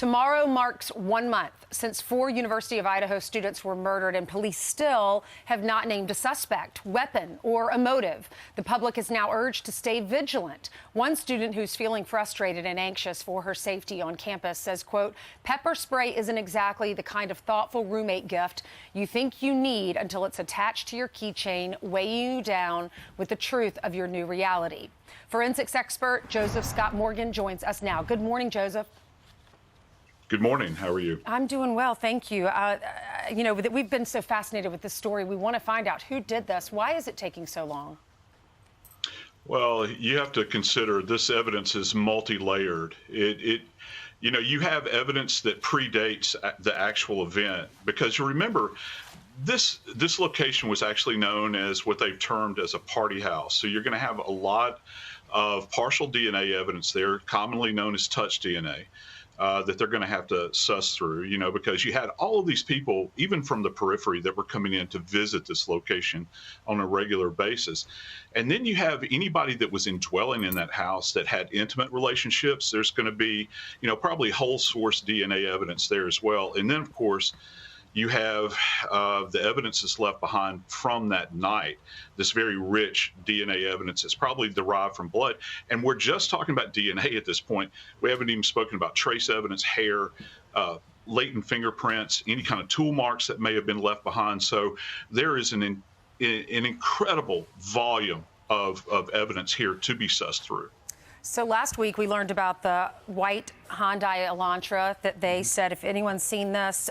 Tomorrow marks 1 month since 4 University of Idaho students were murdered, and police still have not named a suspect, weapon, or a motive. The public is now urged to stay vigilant. One student who's feeling frustrated and anxious for her safety on campus says, quote, "Pepper spray isn't exactly the kind of thoughtful roommate gift you think you need until it's attached to your keychain, weighing you down with the truth of your new reality." Forensics expert Joseph Scott Morgan joins us now. Good morning, Joseph. Good morning. How are you? I'm doing well, thank you. We've been so fascinated with this story. We want to find out who did this. Why is it taking so long? Well, you have to consider this evidence is multi-layered. You have evidence that predates the actual event, because you remember this location was actually known as what they've termed as a party house. So you're going to have a lot of partial DNA evidence there, commonly known as touch DNA. That they're going to have to suss through, because you had all of these people, even from the periphery, that were coming in to visit this location on a regular basis. And then you have anybody that was indwelling in that house that had intimate relationships. There's going to be, probably whole source DNA evidence there as well. And then, of course, you have the evidence that's left behind from that night, this very rich DNA evidence that's probably derived from blood. And we're just talking about DNA at this point. We haven't even spoken about trace evidence, hair, latent fingerprints, any kind of tool marks that may have been left behind. So there is an incredible volume of evidence here to be sussed through. So last week we learned about the white Hyundai Elantra that they said, if anyone's seen this,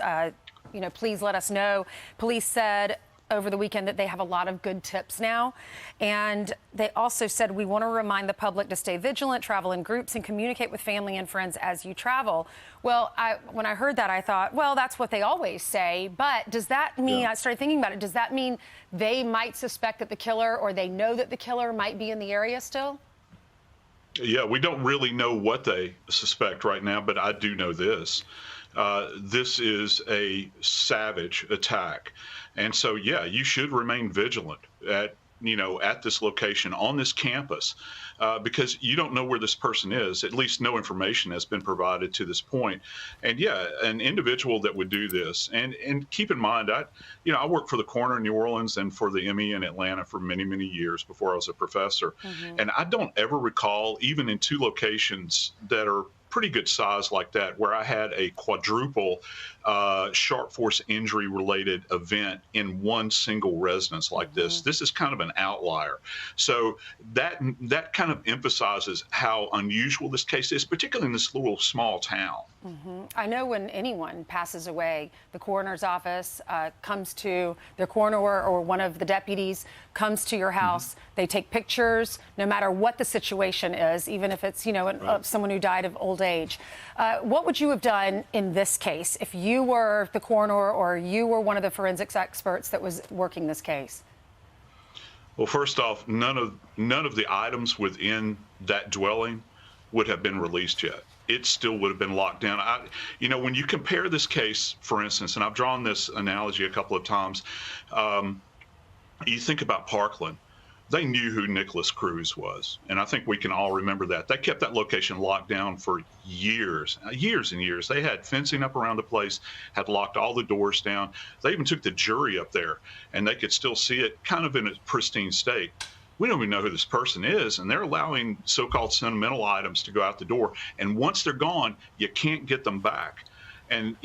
please let us know. Police said over the weekend that they have a lot of good tips now. And they also said, we want to remind the public to stay vigilant, travel in groups, and communicate with family and friends as you travel. Well, when I heard that, I thought, well, that's what they always say. But does that mean, I started thinking about it, does that mean they might suspect that the killer, or they know that the killer might be in the area still? Yeah, we don't really know what they suspect right now, but I do know this. This is a savage attack. And so, yeah, you should remain vigilant at this location on this campus, because you don't know where this person is. At least no information has been provided to this point. And yeah, an individual that would do this, and keep in mind, I worked for the coroner in New Orleans and for the ME in Atlanta for many, many years before I was a professor. And I don't ever recall, even in 2 locations that are pretty good size like that, where I had a quadruple sharp force injury related event in one single residence like this. This is kind of an outlier. So that kind of emphasizes how unusual this case is, particularly in this little small town. I know when anyone passes away, the coroner's office comes to their coroner, or one of the deputies comes to your house. They take pictures, no matter what the situation is, even if it's, someone who died of old age. What would you have done in this case if you were the coroner, or you were one of the forensics experts that was working this case? Well, first off, none of the items within that dwelling would have been released yet. It still would have been locked down. When you compare this case, for instance, and I've drawn this analogy a couple of times, you think about Parkland. They knew who Nicholas Cruz was, and I think we can all remember that. They kept that location locked down for years and years. They had fencing up around the place, had locked all the doors down. They even took the jury up there, and they could still see it kind of in a pristine state. We don't even know who this person is, and they're allowing so-called sentimental items to go out the door. And once they're gone, you can't get them back. And,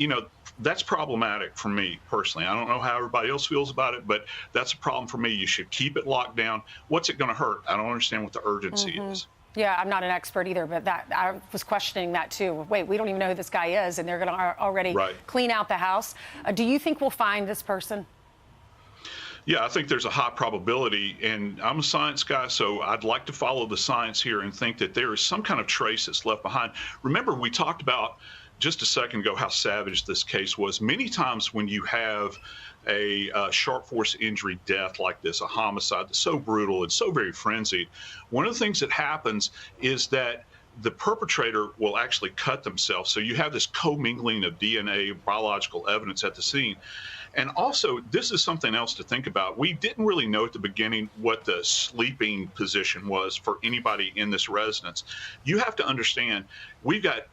that's problematic for me personally. I don't know how everybody else feels about it, but that's a problem for me. You should keep it locked down. What's it going to hurt? I don't understand what the urgency is. Yeah, I'm not an expert either, but I was questioning that too. Wait, we don't even know who this guy is, and they're going to already clean out the house. Do you think we'll find this person? Yeah, I think there's a high probability, and I'm a science guy, so I'd like to follow the science here and think that there is some kind of trace that's left behind. Remember, we talked about just a second ago how savage this case was. Many times when you have a sharp force injury death like this, a homicide that's so brutal and so very frenzied, one of the things that happens is that the perpetrator will actually cut themselves. So you have this commingling of DNA, biological evidence at the scene. And also, this is something else to think about. We didn't really know at the beginning what the sleeping position was for anybody in this residence. You have to understand, we've got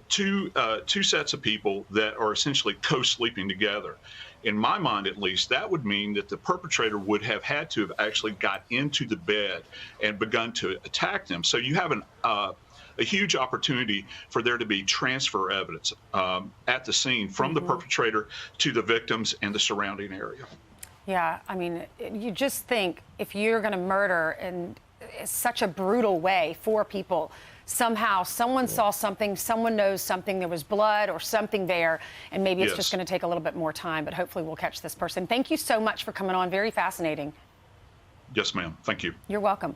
two sets of people that are essentially co-sleeping together. In my mind, at least, that would mean that the perpetrator would have had to have actually got into the bed and begun to attack them. So you have a huge opportunity for there to be transfer evidence at the scene from the perpetrator to the victims and the surrounding area. Yeah, I mean, you just think if you're going to murder in such a brutal way, 4 people, somehow someone saw something, someone knows something, there was blood or something there, and maybe it's just going to take a little bit more time, but hopefully we'll catch this person. Thank you so much for coming on. Very fascinating. Yes, ma'am. Thank you. You're welcome.